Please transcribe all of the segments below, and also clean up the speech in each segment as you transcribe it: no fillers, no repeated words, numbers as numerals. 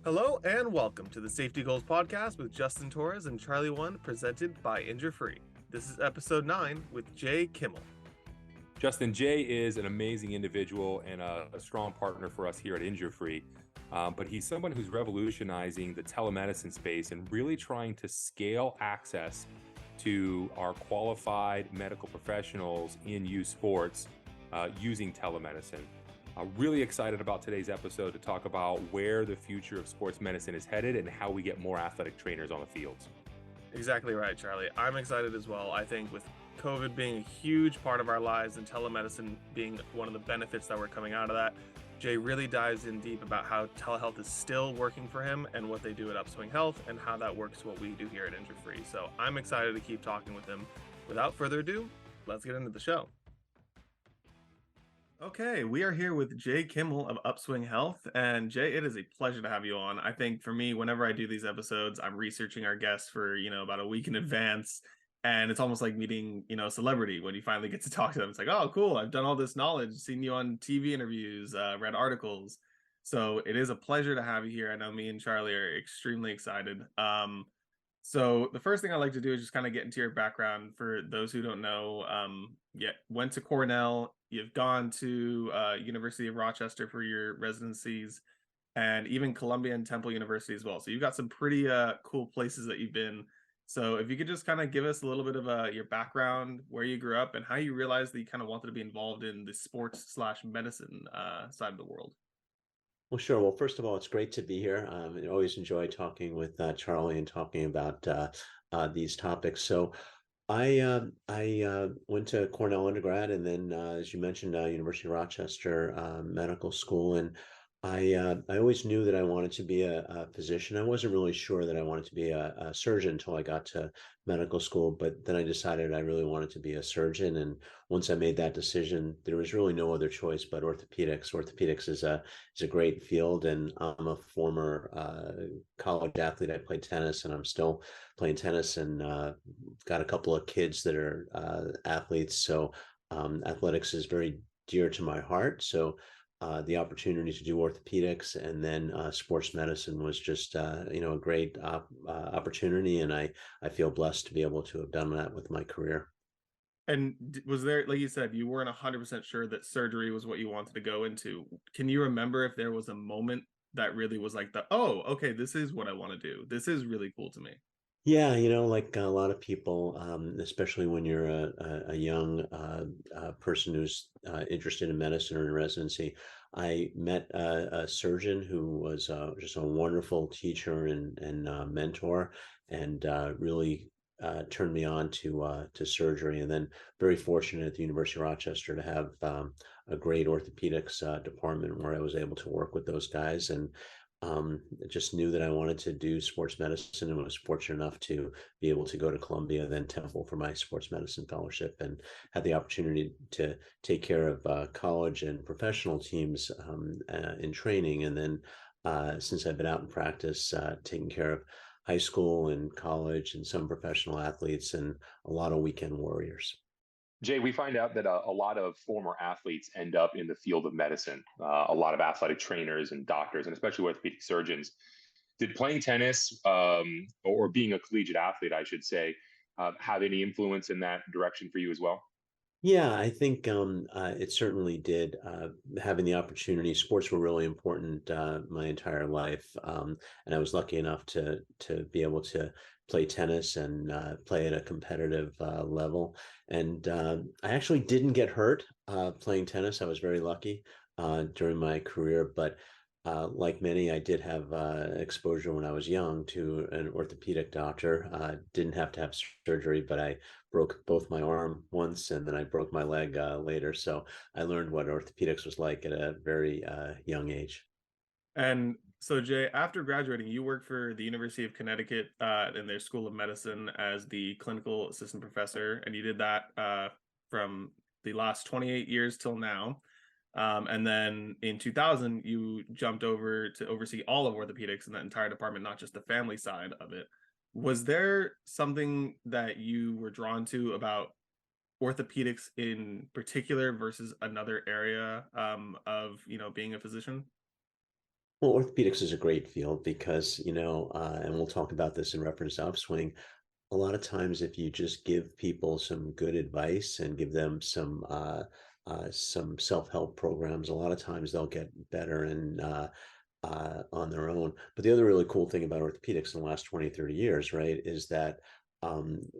Hello and welcome to the Safety Goals Podcast with Justin Torres and Charlie One, presented by InjureFree. This is episode 9 with Jay Kimmel. Justin, Jay is an amazing individual and a strong partner for us here at InjureFree. But he's someone who's revolutionizing the telemedicine space and really trying to scale access to our qualified medical professionals in youth sports using telemedicine. Really excited about today's episode to talk about where the future of sports medicine is headed and how we get more athletic trainers on the fields. Exactly right, Charlie. I'm excited as well. I think with COVID being a huge part of our lives and telemedicine being one of the benefits that we're coming out of that, Jay really dives in deep about how telehealth is still working for him and what they do at Upswing Health and how that works to what we do here at InjureFree. So I'm excited to keep talking with him. Without further ado, let's get into the show. Okay, we are here with Jay Kimmel of Upswing Health. And Jay, it is a pleasure to have you on. I think for me, whenever I do these episodes, I'm researching our guests for, about a week in advance. And it's almost like meeting, a celebrity when you finally get to talk to them. It's like, oh, cool. I've done all this knowledge, seen you on TV interviews, read articles. So it is a pleasure to have you here. I know me and Charlie are extremely excited. So the first thing I like to do is just kind of get into your background for those who don't know. Went to Cornell. You've gone to University of Rochester for your residencies, and even Columbia and Temple University as well. So you've got some pretty cool places that you've been. So if you could just kind of give us a little bit of your background, where you grew up, and how you realized that you kind of wanted to be involved in the sports/medicine side of the world. Well, sure. Well, first of all, it's great to be here. I always enjoy talking with Charlie and talking about these topics. So I went to Cornell undergrad, and then, as you mentioned, University of Rochester Medical School, and I always knew that I wanted to be a physician. I wasn't really sure that I wanted to be a surgeon until I got to medical school, but then I decided I really wanted to be a surgeon. And once I made that decision, there was really no other choice but orthopedics. Orthopedics is a great field, and I'm a former college athlete. I played tennis, and I'm still playing tennis, and got a couple of kids that are athletes. So athletics is very dear to my heart. So the opportunity to do orthopedics and then sports medicine was just a great opportunity, and I feel blessed to be able to have done that with my career. And was there, like you said, you weren't 100% sure that surgery was what you wanted to go into. Can you remember if there was a moment that really was like oh, okay, this is what I want to do. This is really cool to me. Yeah, like a lot of people, especially when you're a young person who's interested in medicine or in residency, I met a surgeon who was just a wonderful teacher and mentor, and really turned me on to surgery. And then very fortunate at the University of Rochester to have a great orthopedics department where I was able to work with those guys, and just knew that I wanted to do sports medicine, and was fortunate enough to be able to go to Columbia, then Temple, for my sports medicine fellowship, and had the opportunity to take care of college and professional teams in training. And then since I've been out in practice, taking care of high school and college and some professional athletes and a lot of weekend warriors. Jay, we find out that a lot of former athletes end up in the field of medicine, a lot of athletic trainers and doctors, and especially orthopedic surgeons. Did playing tennis or being a collegiate athlete, I should say, have any influence in that direction for you as well? Yeah, I think it certainly did. Having the opportunity, sports were really important my entire life, and I was lucky enough to be able to play tennis and play at a competitive level. And I actually didn't get hurt playing tennis. I was very lucky during my career, but like many, I did have exposure when I was young to an orthopedic doctor. Didn't have to have surgery, but I broke both my arm once, and then I broke my leg later. So I learned what orthopedics was like at a very young age. And so, Jay, after graduating, you worked for the University of Connecticut in their School of Medicine as the clinical assistant professor, and you did that from the last 28 years till now. And then in 2000, you jumped over to oversee all of orthopedics in that entire department, not just the family side of it. Was there something that you were drawn to about orthopedics in particular versus another area of being a physician? Well, orthopedics is a great field because, and we'll talk about this in reference to upswing. A lot of times, if you just give people some good advice and give them some self-help programs, a lot of times they'll get better and on their own. But the other really cool thing about orthopedics in the last 20, 30 years, right, is that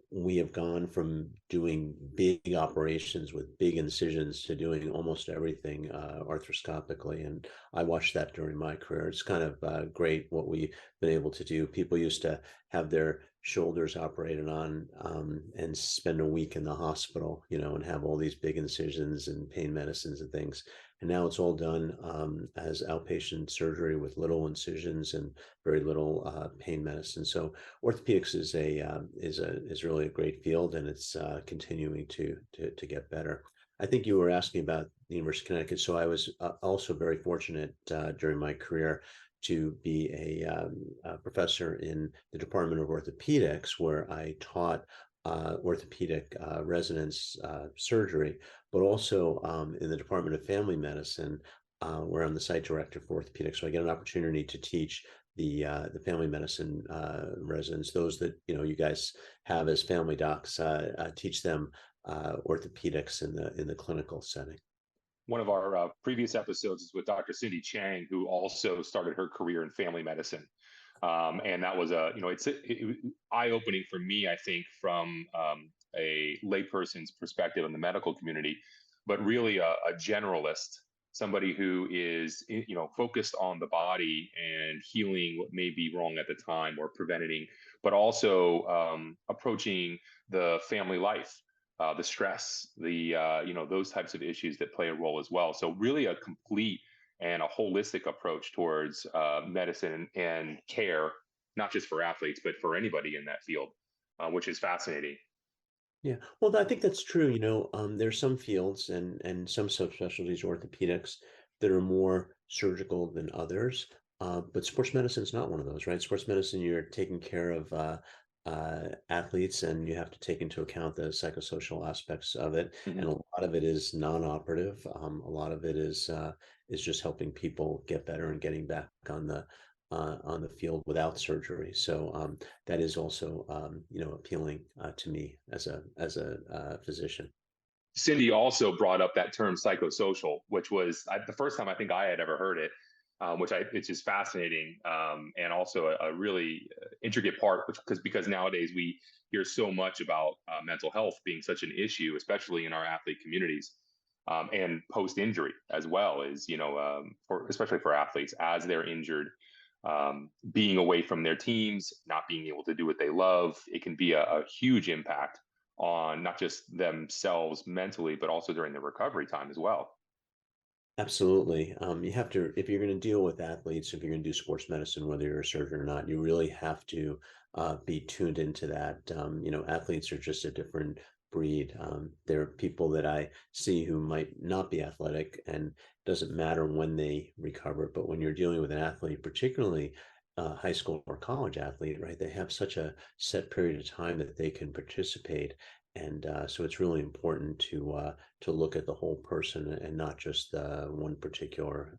we have gone from doing big operations with big incisions to doing almost everything arthroscopically. And I watched that during my career. It's kind of great what we've been able to do. People used to have their shoulders operated on and spend a week in the hospital, and have all these big incisions and pain medicines and things. And now it's all done as outpatient surgery with little incisions and very little pain medicine. So orthopedics is really a great field, and it's continuing to get better. I think you were asking about the University of Connecticut. So I was also very fortunate during my career to be a professor in the Department of Orthopedics, where I taught orthopedic residents surgery, but also in the Department of Family Medicine, where I'm the site director for orthopedics. So I get an opportunity to teach the family medicine residents, those that you guys have as family docs, teach them orthopedics in the clinical setting. One of our previous episodes is with Dr. Cindy Chang, who also started her career in family medicine. And that was it eye-opening for me, I think, from a layperson's perspective in the medical community, but really a generalist, somebody who is, focused on the body and healing what may be wrong at the time or preventing, but also approaching the family life, the stress, those types of issues that play a role as well. So really a complete and a holistic approach towards medicine and care, not just for athletes, but for anybody in that field, which is fascinating. Yeah, well, I think that's true. There's some fields and some subspecialties, orthopedics, that are more surgical than others. But sports medicine is not one of those, right? Sports medicine, you're taking care of athletes, and you have to take into account the psychosocial aspects of it. Mm-hmm. And a lot of it is non-operative. A lot of it is just helping people get better and getting back on the field without surgery. So that is also appealing to me as a physician. Cindy also brought up that term psychosocial, which was the first time I think I had ever heard it, it's just fascinating, and also a really intricate part, because nowadays we hear so much about mental health being such an issue, especially in our athlete communities, and post injury as well, is especially for athletes as they're injured. Being away from their teams, not being able to do what they love, it can be a huge impact on not just themselves mentally, but also during the recovery time as well. Absolutely. You have to, if you're going to deal with athletes, if you're going to do sports medicine, whether you're a surgeon or not, you really have to be tuned into that. Athletes are just a different breed. There are people that I see who might not be athletic, and it doesn't matter when they recover. But when you're dealing with an athlete, particularly high school or college athlete, right, they have such a set period of time that they can participate. And so it's really important to look at the whole person and not just one particular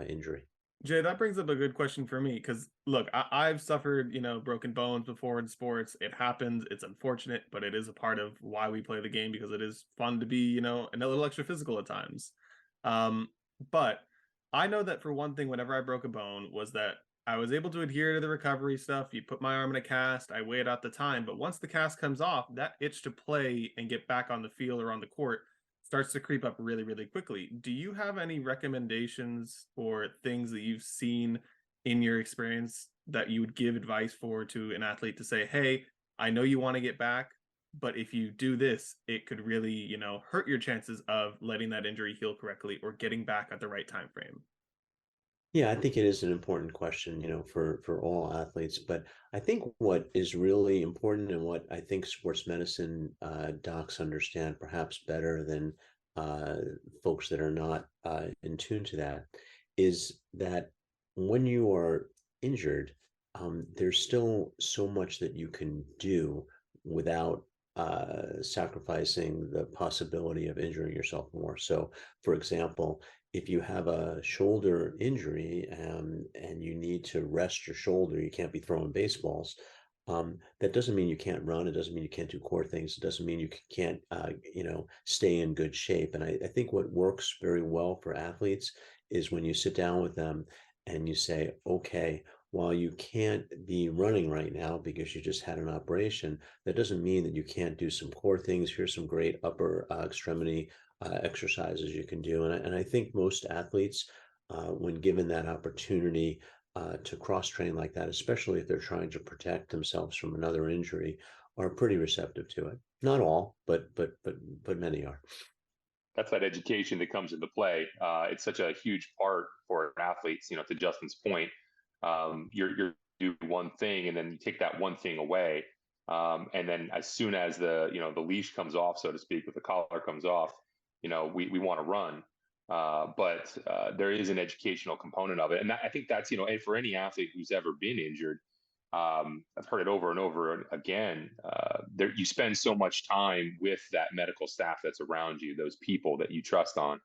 injury. Jay, that brings up a good question for me because look, I've suffered, broken bones before in sports. It happens. It's unfortunate, but it is a part of why we play the game because it is fun to be, a little extra physical at times. But I know that for one thing, whenever I broke a bone, was that I was able to adhere to the recovery stuff. You put my arm in a cast, I wait out the time. But once the cast comes off, that itch to play and get back on the field or on the court starts to creep up really, really quickly. Do you have any recommendations or things that you've seen in your experience that you would give advice for to an athlete to say, hey, I know you want to get back, but if you do this, it could really, hurt your chances of letting that injury heal correctly or getting back at the right time frame? Yeah, I think it is an important question, for all athletes. But I think what is really important, and what I think sports medicine docs understand perhaps better than uh, folks that are not in tune to that, is that when you are injured, there's still so much that you can do without sacrificing the possibility of injuring yourself more. So, for example, if you have a shoulder injury and you need to rest your shoulder, you can't be throwing baseballs. That doesn't mean you can't run. It doesn't mean you can't do core things. It doesn't mean you can't, stay in good shape. And I think what works very well for athletes is when you sit down with them and you say, okay, while you can't be running right now because you just had an operation, that doesn't mean that you can't do some core things. Here's some great upper extremity exercises you can do. And I think most athletes, when given that opportunity to cross train like that, especially if they're trying to protect themselves from another injury, are pretty receptive to it. Not all, but many are. That's that education that comes into play. It's such a huge part for athletes. To Justin's point, you're do one thing and then you take that one thing away, and then as soon as the leash comes off, so to speak, with the collar comes off, we want to run. But there is an educational component of it, and I think that's and for any athlete who's ever been injured, I've heard it over and over again. There, you spend so much time with that medical staff that's around you, those people that you trust on,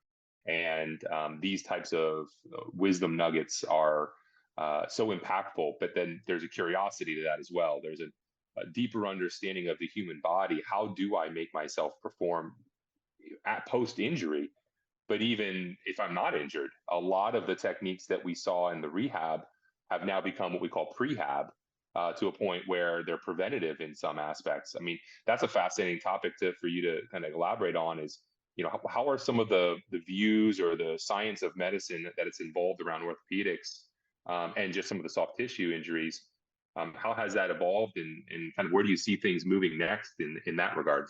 and these types of wisdom nuggets are so impactful. But then there's a curiosity to that as well. There's a deeper understanding of the human body. How do I make myself perform at post injury? But even if I'm not injured, a lot of the techniques that we saw in the rehab have now become what we call prehab, to a point where they're preventative in some aspects. I mean, that's a fascinating topic for you to kind of elaborate on. Is how are some of the views or the science of medicine that it's involved around orthopedics, and just some of the soft tissue injuries? How has that evolved, and kind of where do you see things moving next in that regard?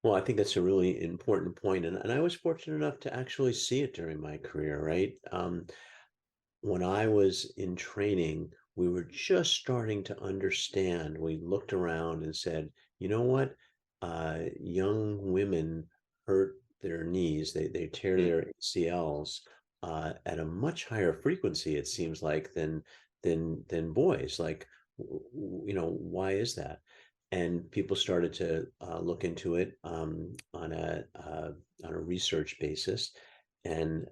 Well, I think that's a really important point, and I was fortunate enough to actually see it during my career, right? When I was in training, we were just starting to understand. We looked around and said, you know what? Young women hurt their knees, they tear Mm. their ACLs at a much higher frequency, it seems like, than boys. Like, why is that? And people started to look into it on a research basis. And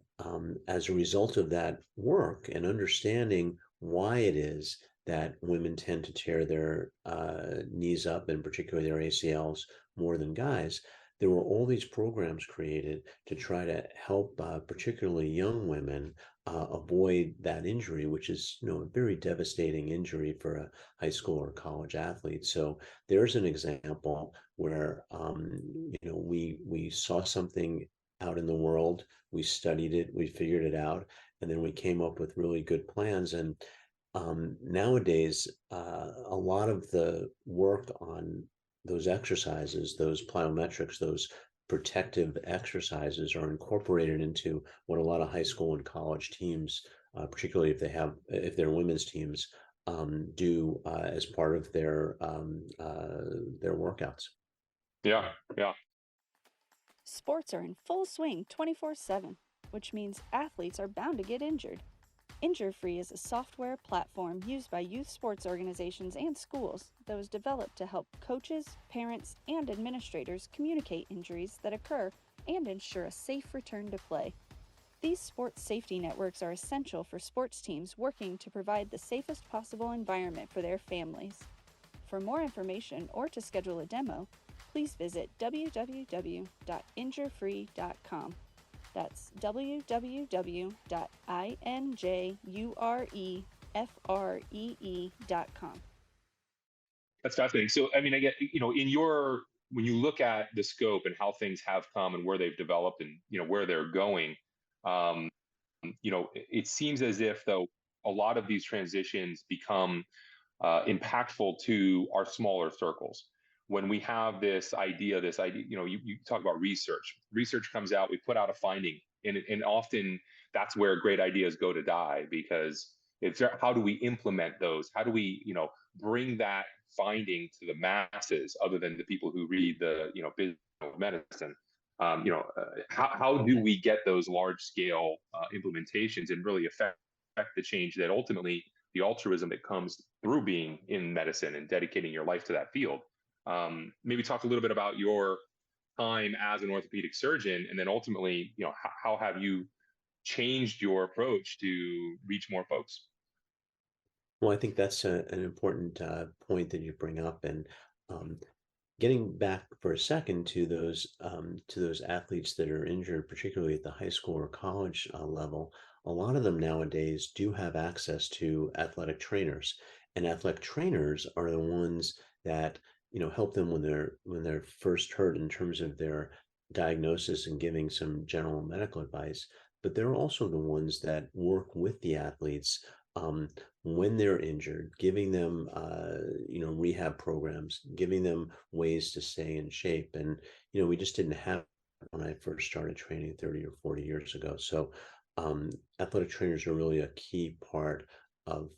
as a result of that work and understanding why it is that women tend to tear their knees up, and particularly their ACLs, more than guys, there were all these programs created to try to help particularly young women avoid that injury, which is a very devastating injury for a high school or college athlete. So there's an example where we saw something out in the world, we studied it, we figured it out, and then we came up with really good plans. And nowadays, a lot of the work on those exercises, those plyometrics, those protective exercises are incorporated into what a lot of high school and college teams, particularly if they're women's teams, do as part of their workouts. Yeah, yeah. Sports are in full swing 24/7, which means athletes are bound to get injured. InjureFree is a software platform used by youth sports organizations and schools that was developed to help coaches, parents, and administrators communicate injuries that occur and ensure a safe return to play. These sports safety networks are essential for sports teams working to provide the safest possible environment for their families. For more information or to schedule a demo, please visit www.injurefree.com. That's www.injurefree.com. That's fascinating. So, I mean, I get, when you look at the scope and how things have come and where they've developed and, where they're going, um, it seems as if, though, a lot of these transitions become impactful to our smaller circles. When we have this idea, you talk about research. Research comes out, we put out a finding, and often that's where great ideas go to die, because it's how do we implement those? How do we, bring that finding to the masses, other than the people who read the, business of medicine? How do we get those large scale implementations and really affect the change that ultimately the altruism that comes through being in medicine and dedicating your life to that field? Maybe talk a little bit about your time as an orthopedic surgeon, and then ultimately, how have you changed your approach to reach more folks? Well, I think that's an important point that you bring up, and um, getting back for a second to those athletes that are injured, particularly at the high school or college level. A lot of them nowadays do have access to athletic trainers, and athletic trainers are the ones that help them when they're first hurt in terms of their diagnosis and giving some general medical advice. But they're also the ones that work with the athletes um, when they're injured, giving them rehab programs, giving them ways to stay in shape. And we just didn't have it when I first started training 30 or 40 years ago. So athletic trainers are really a key part of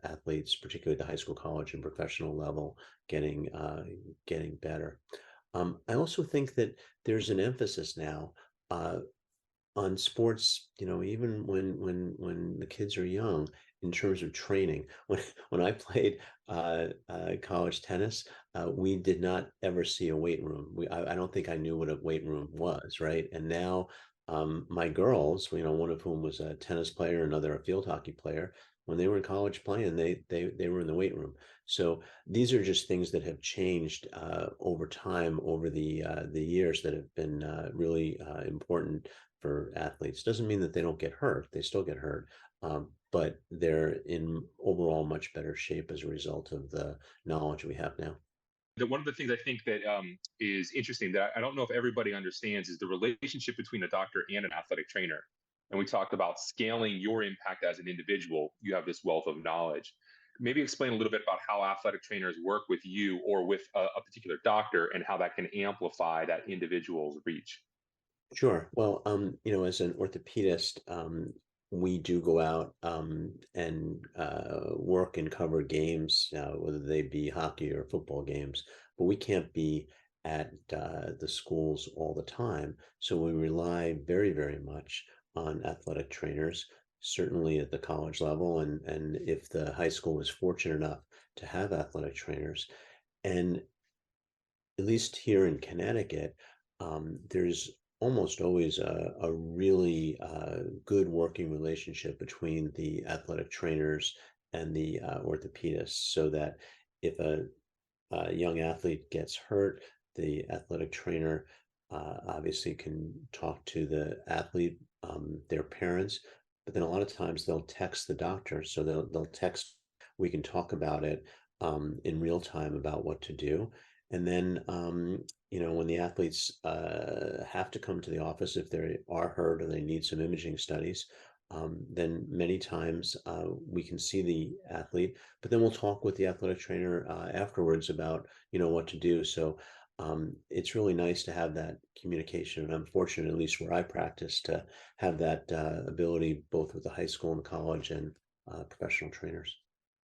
athletes, particularly at the high school, college, and professional level, getting better. I also think that there's an emphasis now uh, on sports, even when the kids are young, in terms of training. When I played college tennis, we did not ever see a weight room. I don't think I knew what a weight room was, right? And now my girls, one of whom was a tennis player, another a field hockey player. When they were in college playing, they were in the weight room. So these are just things that have changed over time, over the years, that have been really important for athletes. Doesn't mean that they don't get hurt. They still get hurt, but they're in overall much better shape as a result of the knowledge we have now. One of the things I think that is interesting that I don't know if everybody understands is the relationship between a doctor and an athletic trainer. And we talked about scaling your impact as an individual. You have this wealth of knowledge. Maybe explain a little bit about how athletic trainers work with you or with a particular doctor and how that can amplify that individual's reach. Sure. Well, as an orthopedist, we do go out and work and cover games, whether they be hockey or football games, but we can't be at the schools all the time. So we rely very, very much on athletic trainers, certainly at the college level, and if the high school is fortunate enough to have athletic trainers. And at least here in Connecticut, there's almost always a really good working relationship between the athletic trainers and the orthopedists, so that if a young athlete gets hurt, the athletic trainer obviously can talk to the athlete, their parents, but then a lot of times they'll text the doctor, so they'll text. We can talk about it in real time about what to do, and then when the athletes have to come to the office if they are hurt or they need some imaging studies. Then many times we can see the athlete, but then we'll talk with the athletic trainer afterwards about what to do. So it's really nice to have that communication, and I'm fortunate, at least where I practice, to have that ability both with the high school and college and professional trainers.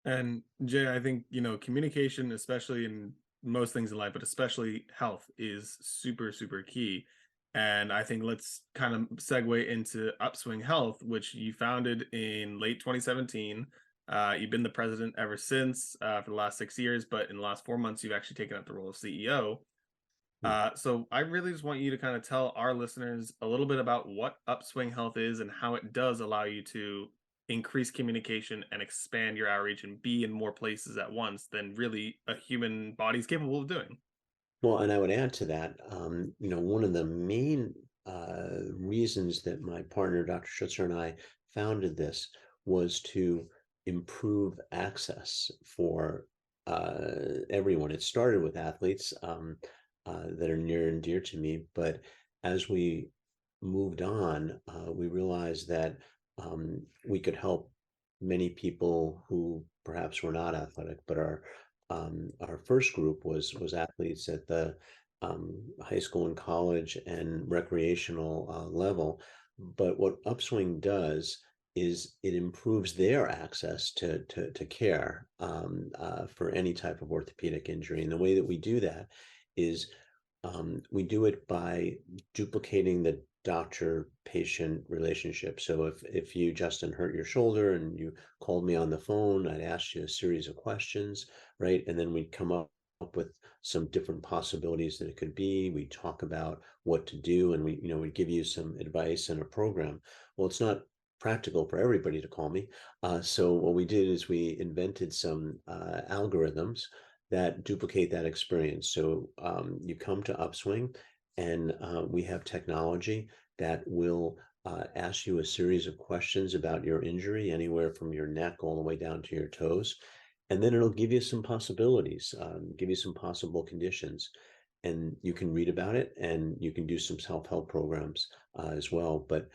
And Jay, I think, communication, especially in most things in life, but especially health, is super, super key. And I think let's kind of segue into Upswing Health, which you founded in late 2017. You've been the president ever since, for the last 6 years, but in the last 4 months, you've actually taken up the role of CEO. Hmm. So I really just want you to kind of tell our listeners a little bit about what Upswing Health is and how it does allow you to increase communication and expand your outreach and be in more places at once than really a human body is capable of doing. Well, and I would add to that, one of the main reasons that my partner, Dr. Schutzer, and I founded this was to improve access for everyone. It started with athletes that are near and dear to me, but as we moved on, we realized that we could help many people who perhaps were not athletic, but our first group was athletes at the high school and college and recreational level. But what Upswing does is it improves their access to care for any type of orthopedic injury. And the way that we do that is we do it by duplicating the doctor-patient relationship. So if you, Justin, hurt your shoulder and you called me on the phone, I'd ask you a series of questions, right? And then we'd come up up with some different possibilities that it could be. We talk about what to do, and we give you some advice and a program. Well, it's not practical for everybody to call me. So what we did is we invented some algorithms that duplicate that experience. So you come to Upswing, and we have technology that will ask you a series of questions about your injury, anywhere from your neck all the way down to your toes. And then it'll give you some possibilities, give you some possible conditions. And you can read about it, and you can do some self-help programs as well. But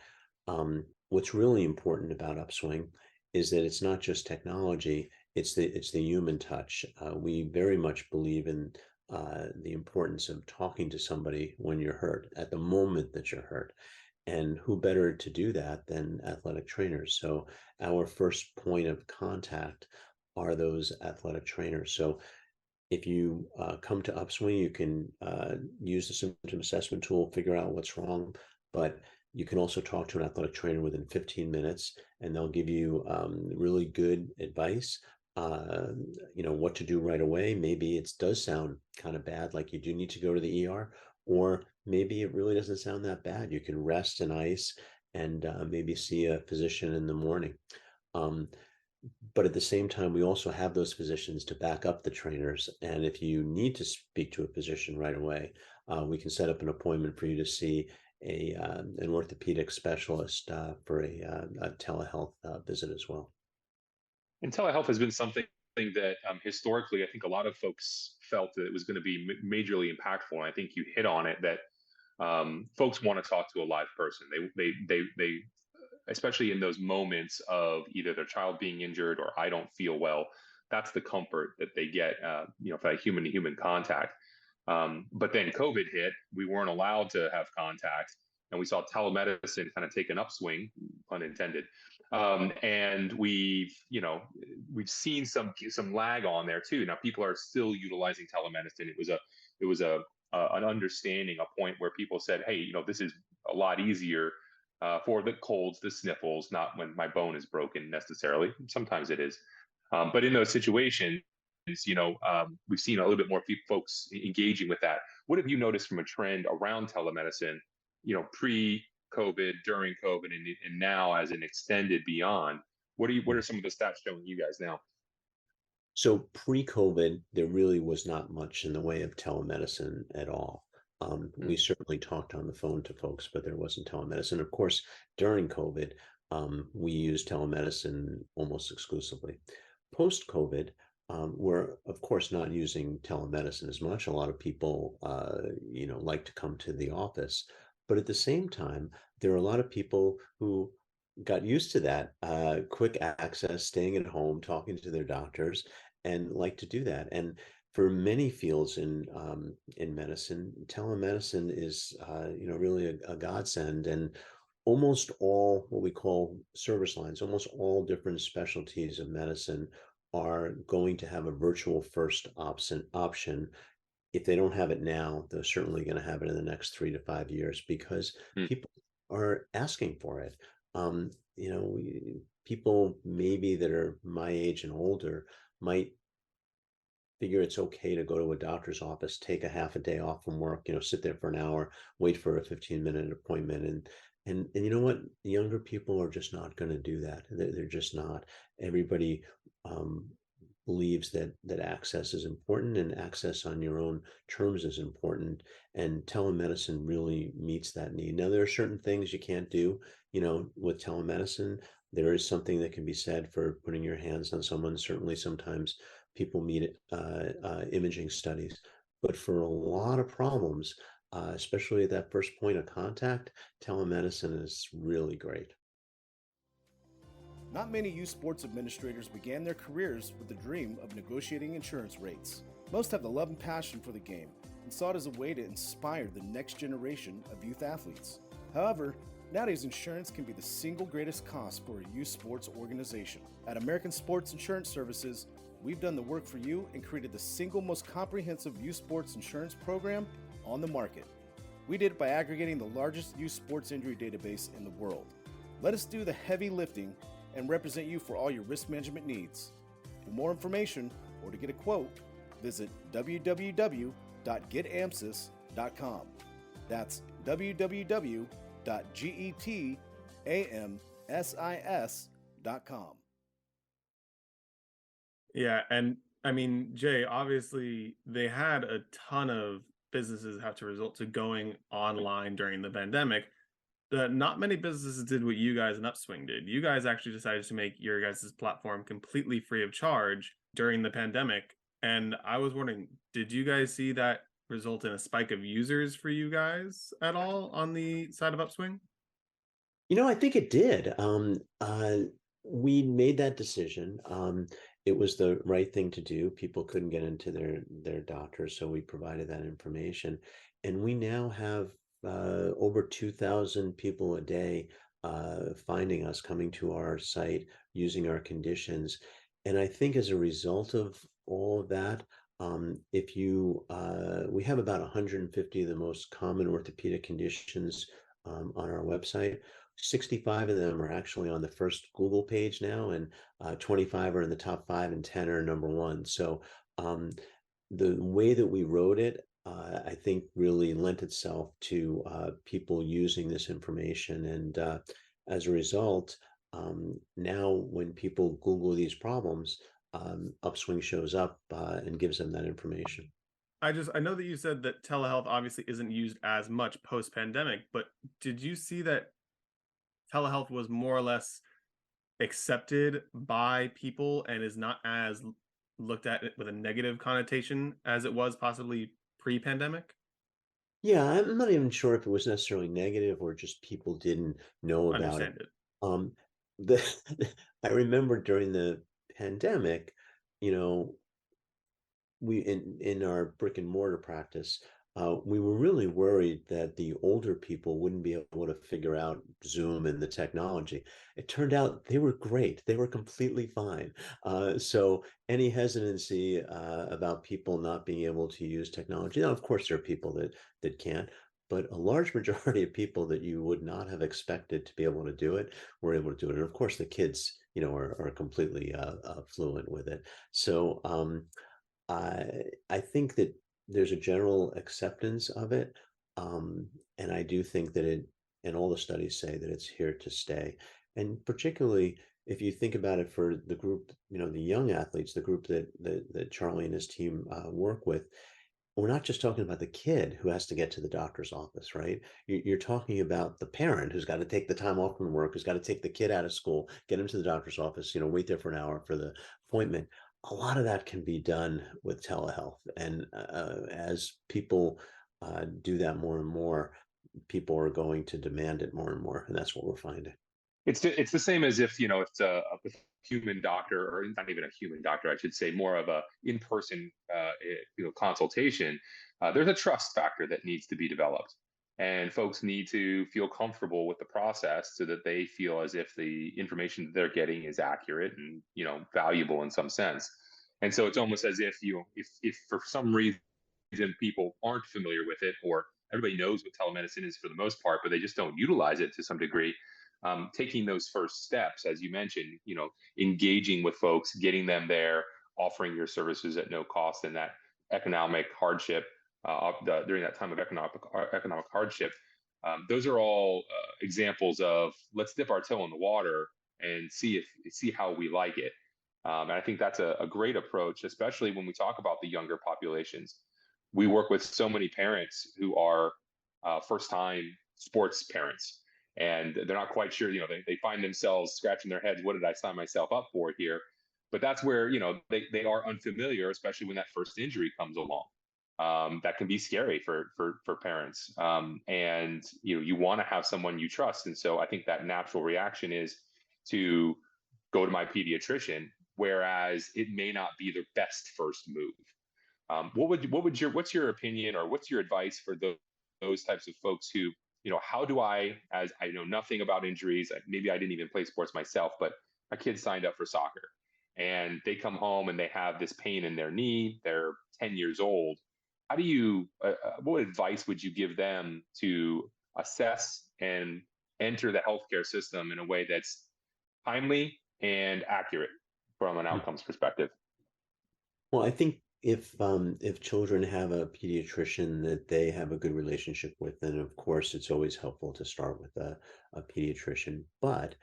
what's really important about Upswing is that it's not just technology, it's the human touch. We very much believe in the importance of talking to somebody when you're hurt, at the moment that you're hurt. And who better to do that than athletic trainers? So our first point of contact are those athletic trainers. So if you come to Upswing, you can use the symptom assessment tool, figure out what's wrong, but you can also talk to an athletic trainer within 15 minutes, and they'll give you really good advice, what to do right away. Maybe it does sound kind of bad, like you do need to go to the ER, or maybe it really doesn't sound that bad. You can rest and ice, and maybe see a physician in the morning. But at the same time, we also have those physicians to back up the trainers. And if you need to speak to a physician right away, we can set up an appointment for you to see an orthopedic specialist for a telehealth visit as well. And telehealth has been something that historically, I think a lot of folks felt that it was going to be majorly impactful. And I think you hit on it, that folks want to talk to a live person. They especially in those moments of either their child being injured or I don't feel well. That's the comfort that they get, for that human to human contact. But then COVID hit, we weren't allowed to have contact, and we saw telemedicine kind of take an upswing, pun intended. And we've seen some lag on there too. Now people are still utilizing telemedicine. It was an understanding, a point where people said, hey, this is a lot easier for the colds, the sniffles, not when my bone is broken necessarily. Sometimes it is. But in those situations, we've seen a little bit more folks engaging with that. What have you noticed from a trend around telemedicine, pre-COVID, during COVID, and now as an extended beyond? What are some of the stats showing you guys now? So pre-COVID, there really was not much in the way of telemedicine at all. We certainly talked on the phone to folks, but there wasn't telemedicine. Of course, during COVID, we used telemedicine almost exclusively. Post-COVID, we're of course not using telemedicine as much. A lot of people, like to come to the office, but at the same time, there are a lot of people who got used to that quick access, staying at home, talking to their doctors, and like to do that. And for many fields in medicine, telemedicine is really a godsend. And almost all what we call service lines, almost all different specialties of medicine are going to have a virtual first option. If they don't have it now, they're certainly going to have it in the next 3 to 5 years, because people are asking for it. People maybe that are my age and older might figure it's okay to go to a doctor's office, take a half a day off from work, sit there for an hour, wait for a 15-minute appointment. And you know what? Younger people are just not going to do that. They're just not. Everybody believes that access is important, and access on your own terms is important. And telemedicine really meets that need. Now, there are certain things you can't do, with telemedicine. There is something that can be said for putting your hands on someone. Certainly, sometimes people need imaging studies, but for a lot of problems, especially at that first point of contact, telemedicine is really great. Not many youth sports administrators began their careers with the dream of negotiating insurance rates. Most have the love and passion for the game and saw it as a way to inspire the next generation of youth athletes. However, nowadays insurance can be the single greatest cost for a youth sports organization. At American Sports Insurance Services, we've done the work for you and created the single most comprehensive youth sports insurance program on the market. We did it by aggregating the largest youth sports injury database in the world. Let us do the heavy lifting and represent you for all your risk management needs. For more information or to get a quote, Visit www.getamsys.com. That's www.getamsys.com. Yeah, and I mean, Jay, obviously they had a ton of businesses have to resort to going online during the pandemic. But not many businesses did what you guys and Upswing did. You guys actually decided to make your guys' platform completely free of charge during the pandemic. And I was wondering, did you guys see that result in a spike of users for you guys at all on the side of Upswing? I think it did. We made that decision. It was the right thing to do. People couldn't get into their doctors, so we provided that information, and we now have over 2,000 people a day finding us, coming to our site, using our conditions, and I think as a result of all of that, if you we have about 150 of the most common orthopedic conditions on our website. 65 of them are actually on the first Google page now, and 25 are in the top 5, and 10 are number 1. So the way that we wrote it, I think really lent itself to people using this information. And as a result, now when people Google these problems, Upswing shows up and gives them that information. I know that you said that telehealth obviously isn't used as much post-pandemic, but did you see that telehealth was more or less accepted by people and is not as looked at it with a negative connotation as it was possibly pre-pandemic? Yeah, I'm not even sure if it was necessarily negative or just people didn't know about it. Understand it. Um, the I remember during the pandemic, you know, we in our brick and mortar practice, we were really worried that the older people wouldn't be able to figure out Zoom and the technology. It turned out they were great. They were completely fine. So any hesitancy about people not being able to use technology, now of course there are people that can't, but a large majority of people that you would not have expected to be able to do it were able to do it. And of course the kids, are completely fluent with it. So I think that there's a general acceptance of it, and I do think that and all the studies say that it's here to stay. And particularly if you think about it for the group, the young athletes, the group that Charlie and his team work with, we're not just talking about the kid who has to get to the doctor's office, right? You're talking about the parent who's got to take the time off from work, who's got to take the kid out of school, get him to the doctor's office, wait there for an hour for the appointment. A lot of that can be done with telehealth. And as people do that more and more, people are going to demand it more and more. And that's what we're finding. It's the same as if it's a human doctor, or not even a human doctor, I should say, more of a in-person consultation. There's a trust factor that needs to be developed, and folks need to feel comfortable with the process so that they feel as if the information that they're getting is accurate and valuable in some sense. And so it's almost as if if for some reason people aren't familiar with it, or everybody knows what telemedicine is for the most part, but they just don't utilize it to some degree. Taking those first steps, as you mentioned, engaging with folks, getting them there, offering your services at no cost in that economic hardship, during that time of economic hardship. Those are all examples of, let's dip our toe in the water and see how we like it. And I think that's a great approach, especially when we talk about the younger populations. We work with so many parents who are first-time sports parents, and they're not quite sure. They find themselves scratching their heads. What did I sign myself up for here? But that's where they are unfamiliar, especially when that first injury comes along. That can be scary for parents, and you want to have someone you trust. And so I think that natural reaction is to go to my pediatrician, whereas it may not be the best first move. What's your opinion, or what's your advice for those types of folks who, how do as I know nothing about injuries, maybe I didn't even play sports myself, but my kid signed up for soccer and they come home and they have this pain in their knee, they're 10 years old. How do you, what advice would you give them to assess and enter the healthcare system in a way that's timely and accurate from an outcomes perspective? Well, I think if children have a pediatrician that they have a good relationship with, then of course it's always helpful to start with a pediatrician. But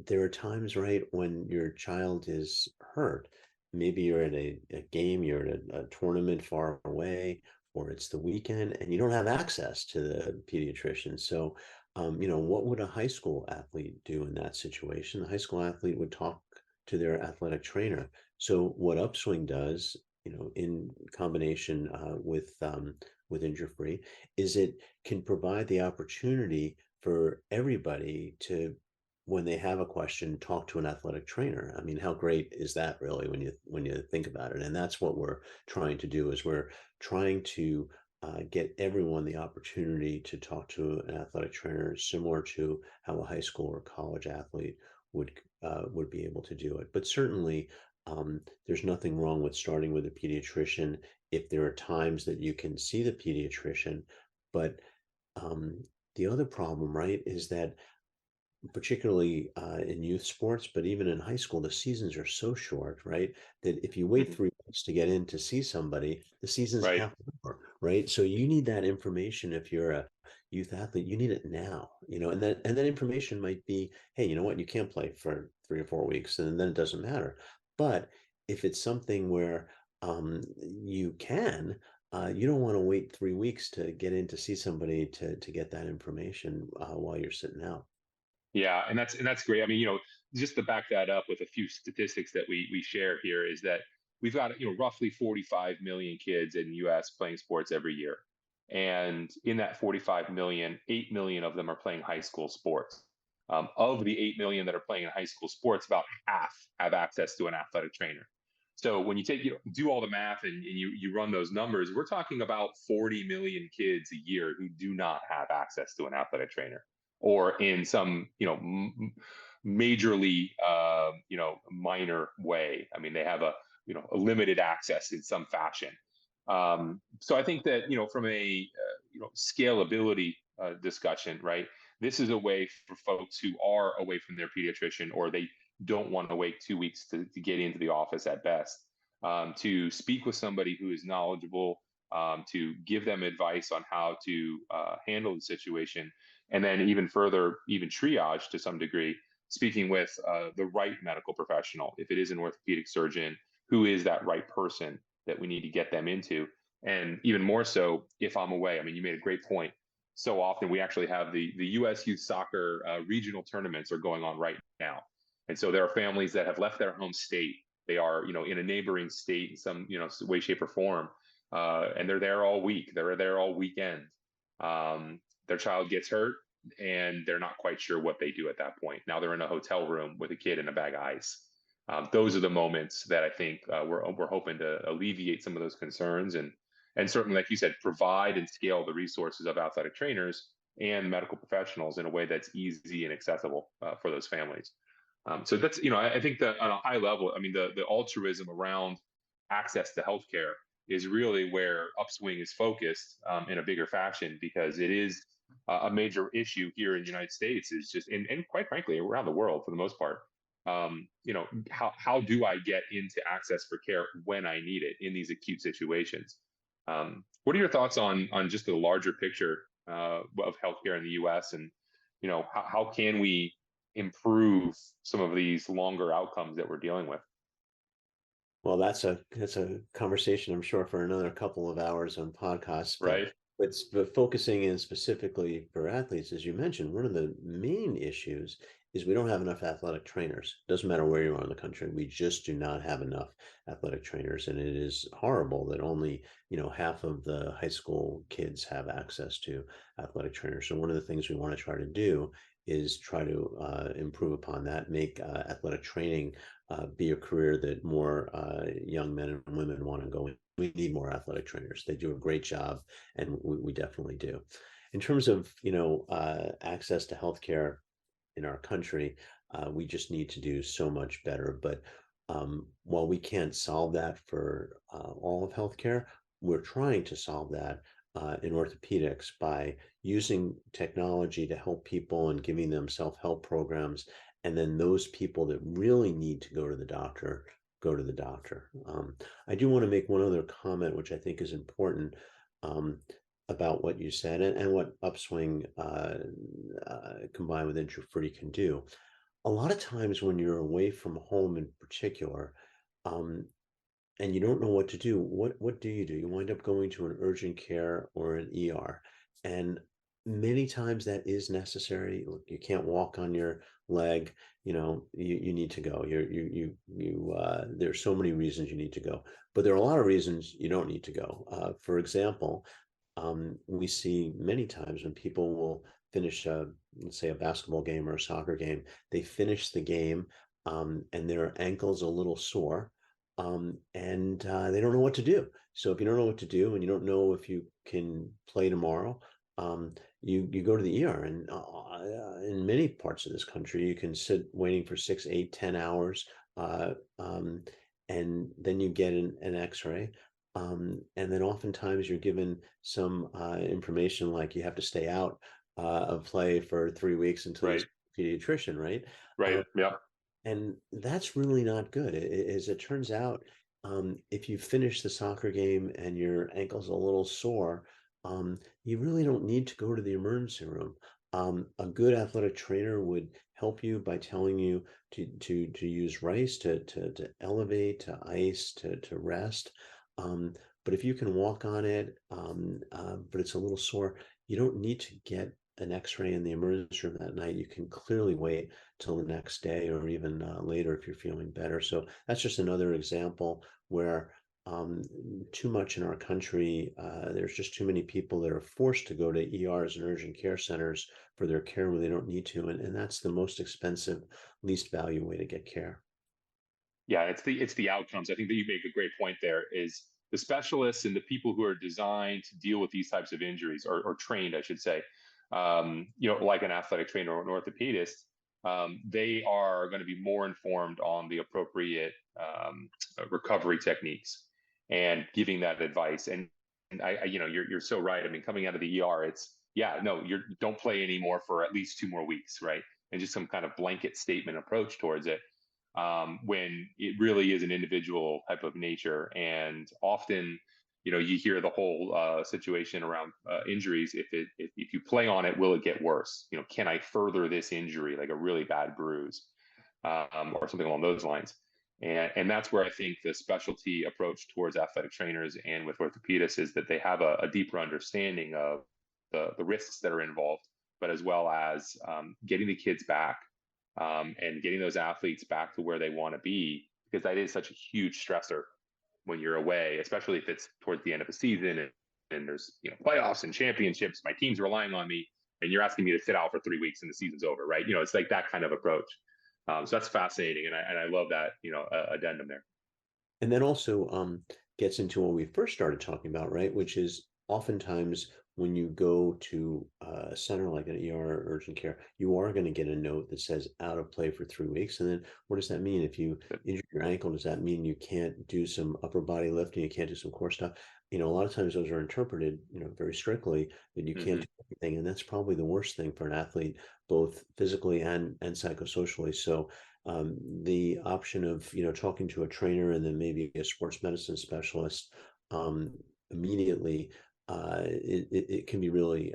there are times, right, when your child is hurt. Maybe you're at a game, you're at a tournament far away, or it's the weekend and you don't have access to the pediatrician. So, what would a high school athlete do in that situation? The high school athlete would talk to their athletic trainer. So what Upswing does, in combination with InjureFree, is it can provide the opportunity for everybody to, when they have a question, talk to an athletic trainer. I mean, how great is that, really, when you think about it? And that's what we're trying to do. Is we're trying to get everyone the opportunity to talk to an athletic trainer, similar to how a high school or college athlete would be able to do it. But certainly, there's nothing wrong with starting with a pediatrician if there are times that you can see the pediatrician. But the other problem, right, is that particularly in youth sports, but even in high school, the seasons are so short, right? That if you wait Mhm. 3 weeks to get in to see somebody, the season's Right. half over, right? So you need that information. If you're a youth athlete, you need it now, and that information might be, hey, you know what, you can't play for 3 or 4 weeks, and then it doesn't matter. But if it's something where you can, you don't want to wait 3 weeks to get in to see somebody to get that information while you're sitting out. Yeah, and that's great. I mean, just to back that up with a few statistics that we share here is that we've got roughly 45 million kids in the U.S. playing sports every year, and in that 45 million, 8 million of them are playing high school sports. Of the 8 million that are playing in high school sports, about half have access to an athletic trainer. So when you take do all the math and you run those numbers, we're talking about 40 million kids a year who do not have access to an athletic trainer, or in some majorly minor way. I mean, they have a limited access in some fashion. So I think that from a scalability discussion, right? This is a way for folks who are away from their pediatrician, or they don't want to wait 2 weeks to get into the office at best, to speak with somebody who is knowledgeable, to give them advice on how to handle the situation, and then even further, even triage to some degree, speaking with the right medical professional. If it is an orthopedic surgeon, who is that right person that we need to get them into? And even more so, if I'm away. I mean, you made a great point. So often we actually have the U.S. youth soccer regional tournaments are going on right now, and so there are families that have left their home state. They are in a neighboring state in some way, shape, or form, and they're there all week. They're there all weekend. Their child gets hurt, and they're not quite sure what they do at that point. Now they're in a hotel room with a kid in a bag of ice. Those are the moments that I think we're hoping to alleviate some of those concerns, and certainly, like you said, provide and scale the resources of athletic trainers and medical professionals in a way that's easy and accessible for those families. So that's I think that on a high level, I mean, the altruism around access to healthcare is really where Upswing is focused in a bigger fashion, because it is a major issue here in the United States. Is just and quite frankly around the world for the most part. How do I get into access for care when I need it in these acute situations? What are your thoughts on just the larger picture of healthcare in the U.S., and how can we improve some of these longer outcomes that we're dealing with? Well, that's a conversation, I'm sure, for another couple of hours on podcasts. But Right. but focusing in specifically for athletes, as you mentioned, one of the main issues is we don't have enough athletic trainers. Doesn't matter where you are in the country, we just do not have enough athletic trainers, and it is horrible that only half of the high school kids have access to athletic trainers. So one of the things we want to try to do is try to improve upon that, make athletic training be a career that more young men and women want to go in. We need more athletic trainers. They do a great job, and we definitely do. In terms of access to healthcare in our country, we just need to do so much better. But while we can't solve that for all of healthcare, we're trying to solve that in orthopedics by using technology to help people and giving them self-help programs. And then those people that really need to go to the doctor go to the doctor. I do want to make one other comment, which I think is important, about what you said and what Upswing combined with InjureFree can do. A lot of times when you're away from home in particular, um, and you don't know what to do, what do? You wind up going to an urgent care or an ER. And many times that is necessary. Look, you can't walk on your leg, you need to go. There's so many reasons you need to go, but there are a lot of reasons you don't need to go. For example, we see many times when people will finish let's say a basketball game or a soccer game, they finish the game, and their ankle's a little sore, and they don't know what to do. So if you don't know what to do and you don't know if you can play tomorrow, you go to the ER. And in many parts of this country, you can sit waiting for 6, 8, 10 hours, and then you get an X-ray. And then oftentimes you're given some information like you have to stay out of play for 3 weeks until you see a pediatrician, right? Right. Yeah. And that's really not good. As it turns out, if you finish the soccer game and your ankle's a little sore, you really don't need to go to the emergency room. A good athletic trainer would help you by telling you to use rice, to elevate, to ice, to rest. But if you can walk on it, but it's a little sore, you don't need to get an X-ray in the emergency room that night. You can clearly wait till the next day or even later if you're feeling better. So that's just another example where too much in our country, there's just too many people that are forced to go to ERs and urgent care centers for their care when they don't need to. And that's the most expensive, least value way to get care. Yeah, it's the outcomes. I think that you make a great point there is the specialists and the people who are designed to deal with these types of injuries or trained, I should say, like an athletic trainer or an orthopedist, they are going to be more informed on the appropriate recovery techniques and giving that advice. And you're so right. I mean, coming out of the ER, you don't play anymore for at least 2 more weeks, right? And just some kind of blanket statement approach towards it, when it really is an individual type of nature. And often, you hear the whole situation around injuries. If you play on it, will it get worse? Can I further this injury, like a really bad bruise, or something along those lines? And that's where I think the specialty approach towards athletic trainers and with orthopedists is that they have a deeper understanding of the risks that are involved, but as well as getting the kids back, and getting those athletes back to where they want to be, because that is such a huge stressor when you're away, especially if it's towards the end of a season and there's playoffs and championships. My team's relying on me, and you're asking me to sit out for 3 weeks and the season's over, right? It's like that kind of approach. So that's fascinating, and I love that addendum there. And then also gets into what we first started talking about, right? Which is oftentimes when you go to a center like an ER or urgent care, you are going to get a note that says out of play for 3 weeks. And then what does that mean? If you injure your ankle, does that mean you can't do some upper body lifting? You can't do some core stuff? A lot of times those are interpreted, very strictly, that you can't do anything. And that's probably the worst thing for an athlete, both physically and psychosocially. So the option of, talking to a trainer and then maybe a sports medicine specialist immediately, it can be really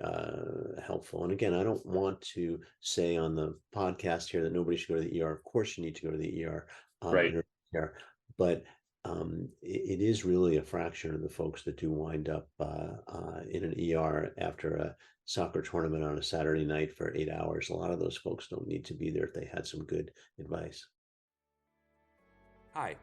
helpful. And again, I don't want to say on the podcast here that nobody should go to the ER. Of course, you need to go to the ER, Right. But it is really a fraction of the folks that do wind up in an ER after a soccer tournament on a Saturday night for 8 hours. A lot of those folks don't need to be there if they had some good advice. Hi,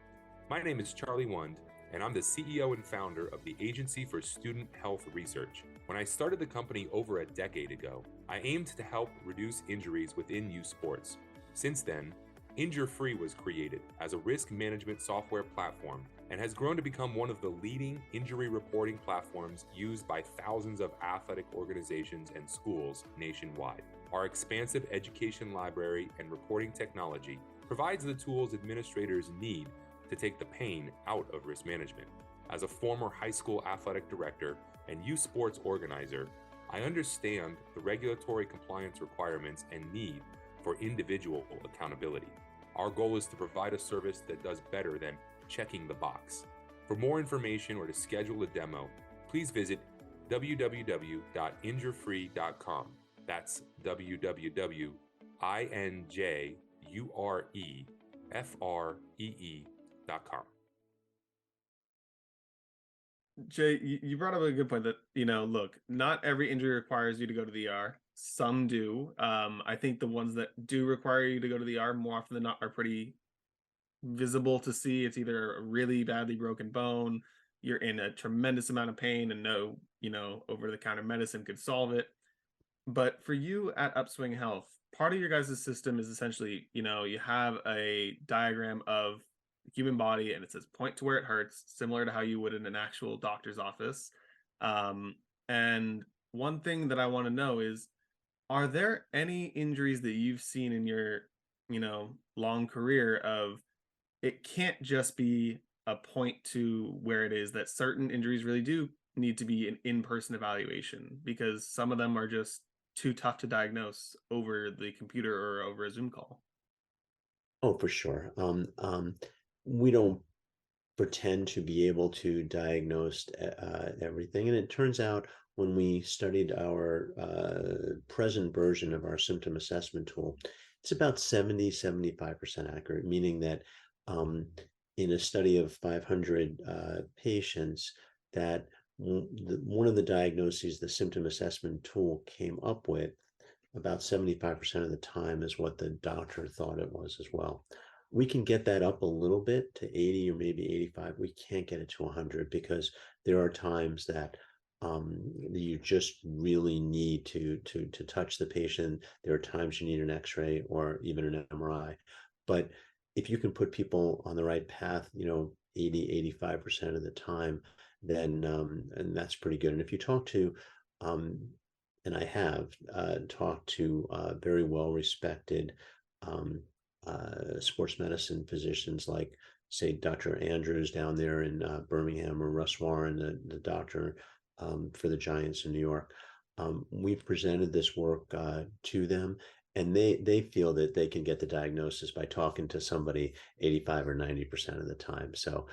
my name is Charlie Wund, and I'm the CEO and founder of the Agency for Student Health Research. When I started the company over a decade ago, I aimed to help reduce injuries within youth sports. Since then, InjureFree was created as a risk management software platform and has grown to become one of the leading injury reporting platforms used by thousands of athletic organizations and schools nationwide. Our expansive education library and reporting technology provides the tools administrators need to take the pain out of risk management. As a former high school athletic director and youth sports organizer, I understand the regulatory compliance requirements and need for individual accountability. Our goal is to provide a service that does better than checking the box. For more information or to schedule a demo, please visit www.InjureFree.com. That's www.InjureFree.com. Jay, you brought up a good point that, look, not every injury requires you to go to the ER. Some do. I think the ones that do require you to go to the ER more often than not are pretty visible to see. It's either a really badly broken bone, you're in a tremendous amount of pain, and no, over-the-counter medicine could solve it. But for you at Upswing Health, part of your guys' system is essentially, you have a diagram of the human body and it says point to where it hurts, similar to how you would in an actual doctor's office. And one thing that I want to know is, are there any injuries that you've seen in your, long career of it can't just be a point to where it is, that certain injuries really do need to be an in-person evaluation because some of them are just too tough to diagnose over the computer or over a Zoom call? Oh, for sure. We don't pretend to be able to diagnose everything. And it turns out when we studied our present version of our symptom assessment tool, it's about 75% accurate, meaning that in a study of 500 patients, that one of the diagnoses the symptom assessment tool came up with about 75% of the time is what the doctor thought it was as well. We can get that up a little bit to 80 or maybe 85. We can't get it to 100 because there are times that you just really need to touch the patient. There are times you need an X-ray or even an MRI. But if you can put people on the right path, 80, 85% of the time, then and that's pretty good. And if you talk to and I have talked to very well-respected sports medicine physicians like, say, Dr. Andrews down there in Birmingham, or Russ Warren, the doctor for the Giants in New York. We've presented this work to them, and they feel that they can get the diagnosis by talking to somebody 85 or 90% of the time. So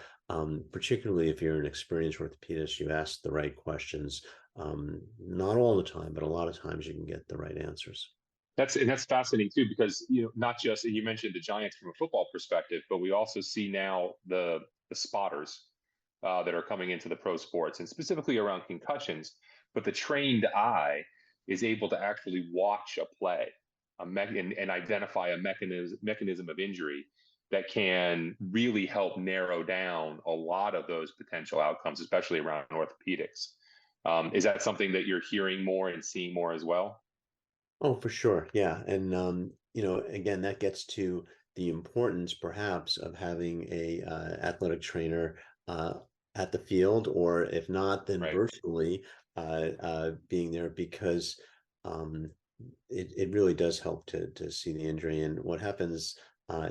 particularly if you're an experienced orthopedist, you ask the right questions. Not all the time, but a lot of times you can get the right answers. That's fascinating too, because not just, you mentioned the Giants from a football perspective, but we also see now the spotters that are coming into the pro sports, and specifically around concussions. But the trained eye is able to actually watch a play, and identify a mechanism of injury that can really help narrow down a lot of those potential outcomes, especially around orthopedics. Is that something that you're hearing more and seeing more as well? Oh, for sure. Yeah. And, again, that gets to the importance perhaps of having a athletic trainer at the field, or if not, then Right. virtually being there, because it really does help to see the injury. And what happens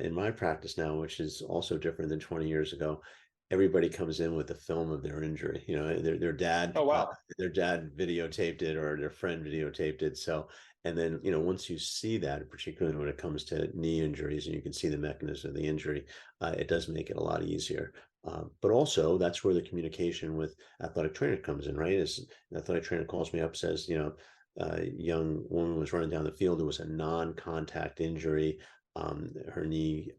in my practice now, which is also different than 20 years ago, everybody comes in with a film of their injury. Their dad, Oh, wow. their dad videotaped it, or their friend videotaped it. So, and then, once you see that, particularly when it comes to knee injuries, and you can see the mechanism of the injury, it does make it a lot easier. But also, that's where the communication with athletic trainer comes in, right? As an athletic trainer calls me up, says, a young woman was running down the field. It was a non-contact injury. Her knee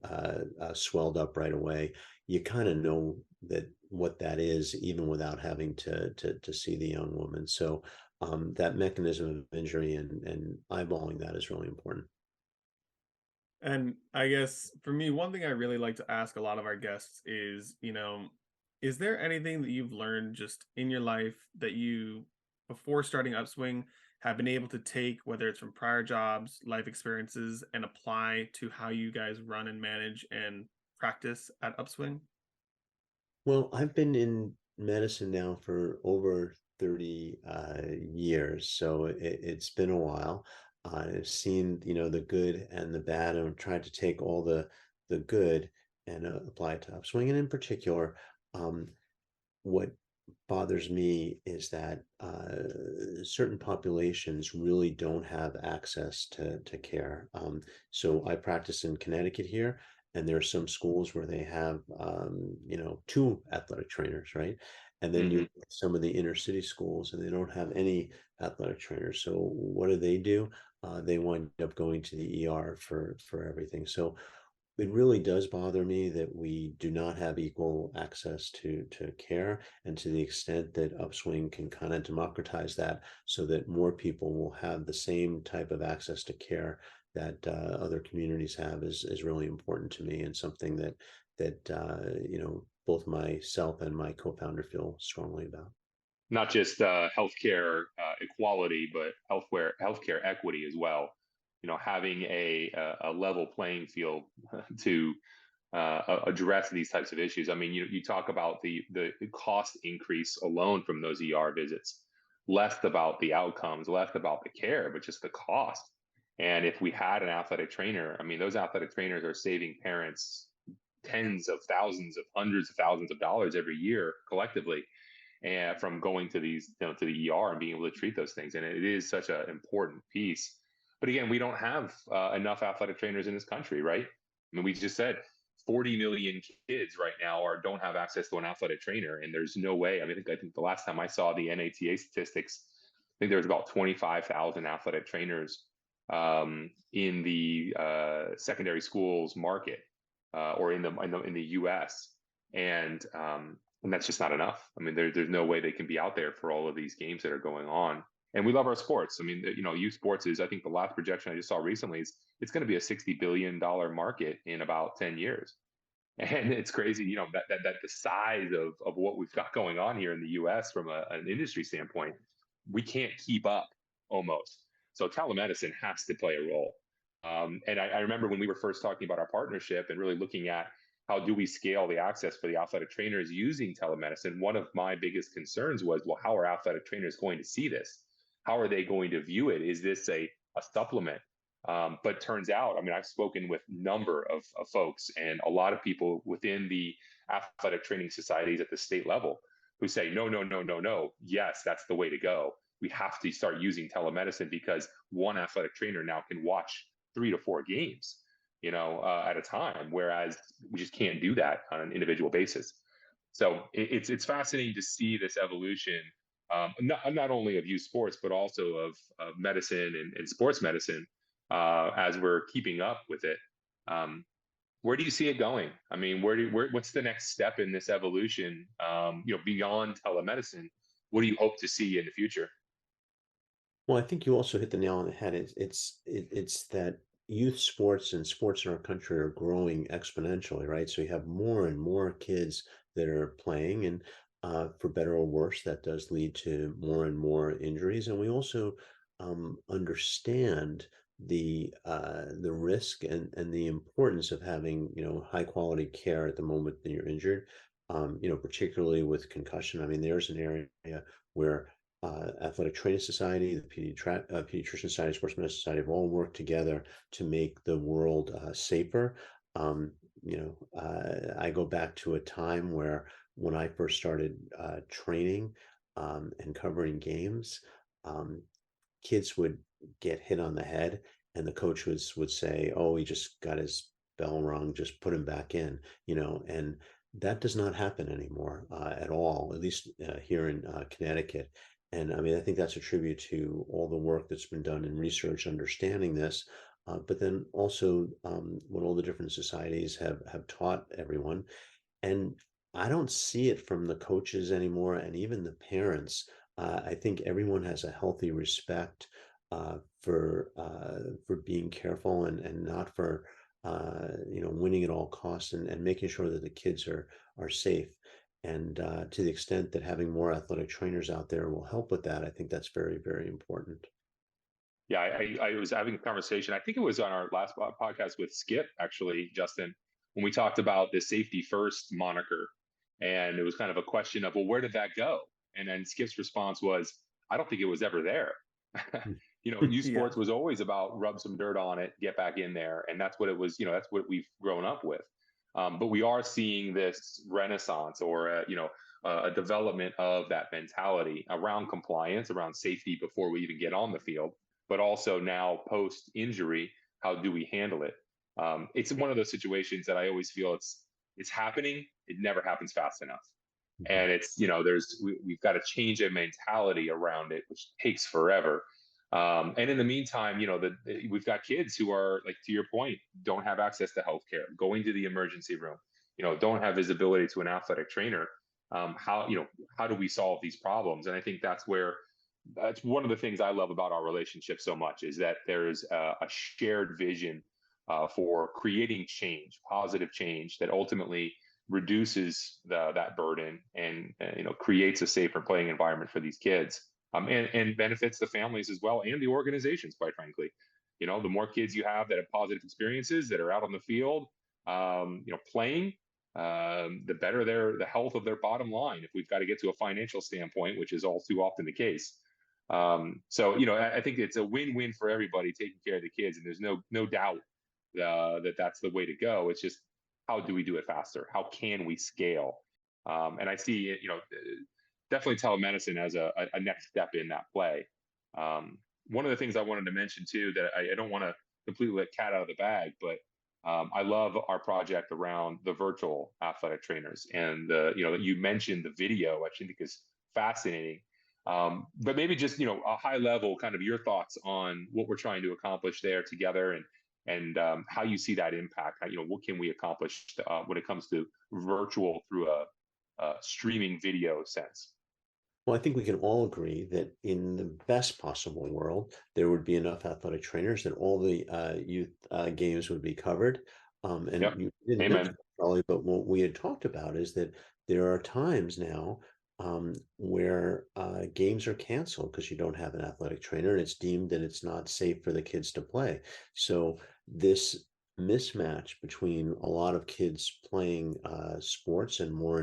swelled up right away. You kind of know that what that is, even without having to see the young woman. So that mechanism of injury and eyeballing that is really important. And I guess for me, one thing I really like to ask a lot of our guests is, is there anything that you've learned just in your life that you, before starting Upswing, have been able to take, whether it's from prior jobs, life experiences, and apply to how you guys run and manage and practice at Upswing? Well, I've been in medicine now for over 30 years, so it's been a while. I've seen, the good and the bad, and tried to take all the good and apply it to Upswing. And in particular, what bothers me is that certain populations really don't have access to care. So I practice in Connecticut here, And there are some schools where they have, two athletic trainers, right? And then you some of the inner city schools, and they don't have any athletic trainers. So what do? They wind up going to the ER for everything. So it really does bother me that we do not have equal access to care, and to the extent that Upswing can kind of democratize that so that more people will have the same type of access to care that other communities have is really important to me, and something that both myself and my co-founder feel strongly about. Not just healthcare equality, but healthcare equity as well. Having a level playing field to address these types of issues. I mean, you talk about the cost increase alone from those ER visits, less about the outcomes, less about the care, but just the cost. And if we had an athletic trainer, I mean, those athletic trainers are saving parents tens of thousands of hundreds of thousands of dollars every year collectively, and from going to these, to the ER and being able to treat those things. And it is such an important piece. But again, we don't have enough athletic trainers in this country, right? I mean, we just said 40 million kids right now don't have access to an athletic trainer, and there's no way. I mean, I think the last time I saw the NATA statistics, I think there was about 25,000 athletic trainers in the secondary schools market, or in the U.S. And that's just not enough. I mean, there's no way they can be out there for all of these games that are going on. And we love our sports. I mean, youth sports is, I think the last projection I just saw recently is it's going to be a $60 billion market in about 10 years. And it's crazy, that the size of what we've got going on here in the US from an industry standpoint, we can't keep up almost. So telemedicine has to play a role. And I remember when we were first talking about our partnership and really looking at how do we scale the access for the athletic trainers using telemedicine, one of my biggest concerns was, well, how are athletic trainers going to see this? How are they going to view it? Is this a supplement? But turns out, I mean, I've spoken with a number of folks and a lot of people within the athletic training societies at the state level who say, no, no, no, no, no. Yes, that's the way to go. We have to start using telemedicine because one athletic trainer now can watch 3 to 4 games, at a time, whereas we just can't do that on an individual basis. So it's fascinating to see this evolution, not only of youth sports, but also of medicine and sports medicine, as we're keeping up with it. Where do you see it going? I mean, what's the next step in this evolution? Beyond telemedicine, what do you hope to see in the future? Well, I think you also hit the nail on the head. It's that youth sports and sports in our country are growing exponentially, right? So you have more and more kids that are playing, and for better or worse, that does lead to more and more injuries. And we also understand the risk and the importance of having high quality care at the moment that you're injured. Particularly with concussion. I mean, there's an area where Athletic Training Society, the Pediatrician Society, Sports Medicine Society have all worked together to make the world safer. I go back to a time where when I first started training and covering games, um, kids would get hit on the head, and the coach would say, "Oh, he just got his bell rung, just put him back in," and that does not happen anymore at all, at least here in Connecticut. And I mean, I think that's a tribute to all the work that's been done in research, understanding this, but then also what all the different societies have taught everyone. And I don't see it from the coaches anymore, and even the parents. I think everyone has a healthy respect for being careful and not for winning at all costs, and making sure that the kids are safe. And to the extent that having more athletic trainers out there will help with that, I think that's very, very important. Yeah, I was having a conversation. I think it was on our last podcast with Skip, actually, Justin, when we talked about the safety first moniker. And it was kind of a question of, well, where did that go? And then Skip's response was, I don't think it was ever there. Youth Yeah. sports was always about rub some dirt on it, get back in there. And that's what it was, that's what we've grown up with. But we are seeing this renaissance, or, a development of that mentality around compliance, around safety before we even get on the field, but also now post injury, how do we handle it? It's one of those situations that I always feel it's happening. It never happens fast enough. And it's, we've got to change a mentality around it, which takes forever. And in the meantime, we've got kids who are, like, to your point, don't have access to healthcare, going to the emergency room, don't have visibility to an athletic trainer. How do we solve these problems? And I think that's one of the things I love about our relationship so much, is that there's a shared vision for creating change, positive change that ultimately reduces that burden and creates a safer playing environment for these kids, and benefits the families as well, and the organizations, quite frankly. The more kids you have that have positive experiences, that are out on the field playing, the better the health of their bottom line, if we've got to get to a financial standpoint, which is all too often the case. So I think it's a win-win for everybody, taking care of the kids, and there's no doubt that that's the way to go. It's just, how do we do it faster? How can we scale? And I see, definitely telemedicine as a next step in that play. One of the things I wanted to mention too, that I don't want to completely let cat out of the bag, but I love our project around the virtual athletic trainers, and you mentioned the video, which I think is fascinating. But maybe just a high level, kind of your thoughts on what we're trying to accomplish there together, and how you see that impact. What can we accomplish when it comes to virtual through a streaming video sense? Well, I think we can all agree that in the best possible world, there would be enough athletic trainers that all the youth games would be covered. And Yep. you didn't Amen. mention it, Charlie, but what we had talked about is that there are times now where games are canceled because you don't have an athletic trainer, and it's deemed that it's not safe for the kids to play. So this mismatch between a lot of kids playing sports and more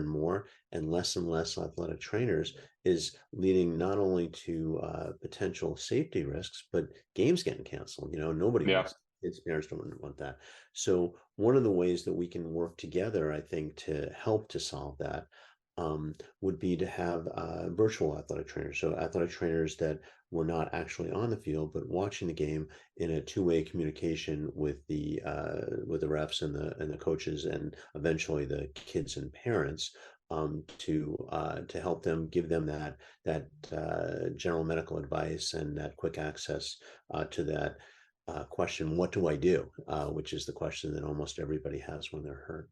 and less athletic trainers is leading not only to potential safety risks, but games getting canceled. Nobody Yeah. wants, kids, parents don't want that. So one of the ways that we can work together, I think, to help to solve that would be to have virtual athletic trainers. So athletic trainers that were not actually on the field, but watching the game in a two-way communication with the refs and the coaches, and eventually the kids and parents, to help them, give them that general medical advice and that quick access to that question, what do I do? Which is the question that almost everybody has when they're hurt.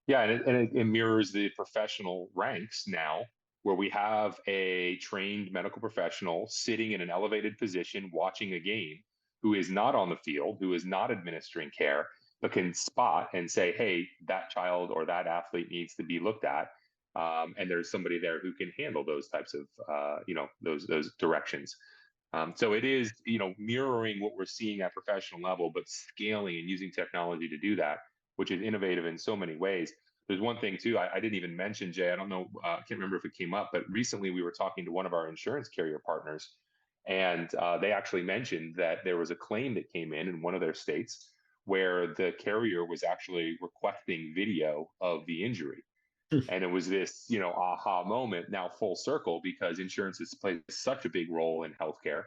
Yeah, and it mirrors the professional ranks now, where we have a trained medical professional sitting in an elevated position watching a game, who is not on the field, who is not administering care, but can spot and say, hey, that child or that athlete needs to be looked at. And there's somebody there who can handle those types of, those directions. So it is, mirroring what we're seeing at professional level, but scaling and using technology to do that, which is innovative in so many ways. There's one thing too, I didn't even mention, Jay. I don't know, I can't remember if it came up, but recently we were talking to one of our insurance carrier partners, and they actually mentioned that there was a claim that came in one of their states, where the carrier was actually requesting video of the injury. And it was this, aha moment, now full circle, because insurance has played such a big role in healthcare,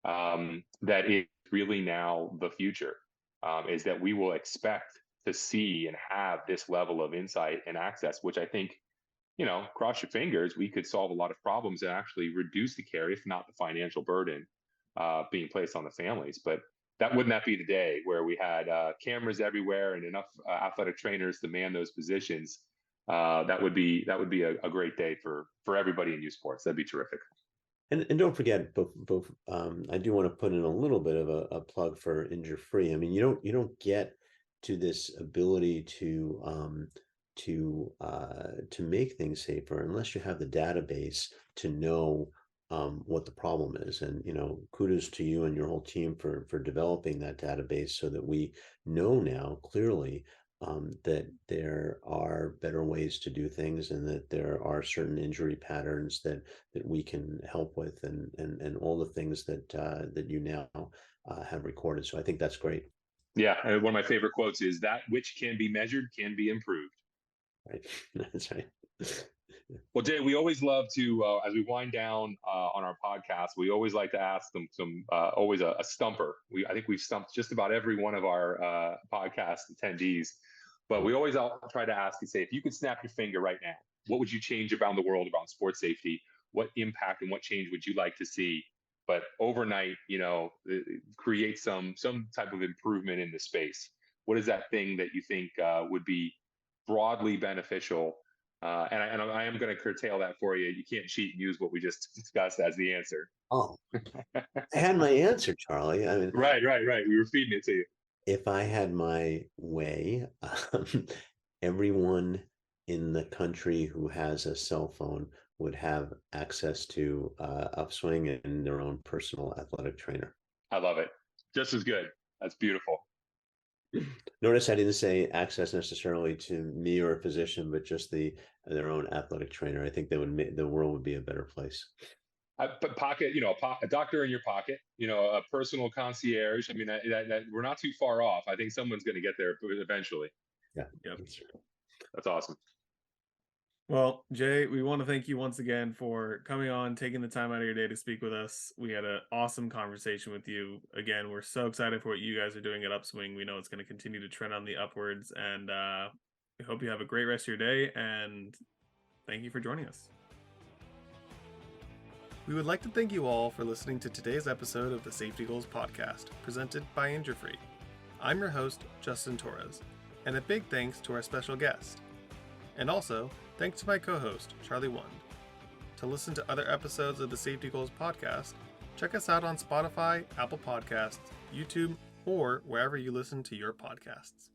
that it's really now the future, is that we will expect to see and have this level of insight and access, which I think, cross your fingers, we could solve a lot of problems and actually reduce the care, if not the financial burden being placed on the families. But wouldn't that be the day where we had cameras everywhere and enough athletic trainers to man those positions? That would be a great day for everybody in youth sports. That'd be terrific. And don't forget, both I do want to put in a little bit of a plug for InjureFree. I mean, you don't get to this ability to make things safer unless you have the database to know what the problem is. And kudos to you and your whole team for developing that database, so that we know now clearly that there are better ways to do things, and that there are certain injury patterns that we can help with, and all the things that you now have recorded. So I think that's great. Yeah, and one of my favorite quotes is, that which can be measured can be improved. Right. That's right. Well, Jay, we always love to, as we wind down on our podcast, we always like to ask them always a stumper. I think we've stumped just about every one of our podcast attendees, but we always try to ask and say, if you could snap your finger right now, what would you change around the world around sports safety? What impact and what change would you like to see? But overnight, create some type of improvement in the space. What is that thing that you think would be broadly beneficial? And I am going to curtail that for you. You can't cheat and use what we just discussed as the answer. Oh, I had my answer, Charlie. I mean, Right. We were feeding it to you. if I had my way, everyone in the country who has a cell phone would have access to Upswing and their own personal athletic trainer. I love it. Just as good. That's beautiful. Notice I didn't say access necessarily to me or a physician, but just their own athletic trainer. I think the world would be a better place. But pocket, a doctor in your pocket, a personal concierge. I mean, that we're not too far off. I think someone's going to get there eventually. Yeah. Yep. That's awesome. Well, Jay, we want to thank you once again for coming on, taking the time out of your day to speak with us. We had an awesome conversation with you. Again, we're so excited for what you guys are doing at Upswing. We know it's going to continue to trend on the upwards, and we hope you have a great rest of your day, and thank you for joining us. We would like to thank you all for listening to today's episode of the Safety Goals podcast, presented by InjureFree. I'm your host, Justin Torres, and a big thanks to our special guest. And also, thanks to my co-host, Charlie Wund. To listen to other episodes of the Safety Goals podcast, check us out on Spotify, Apple Podcasts, YouTube, or wherever you listen to your podcasts.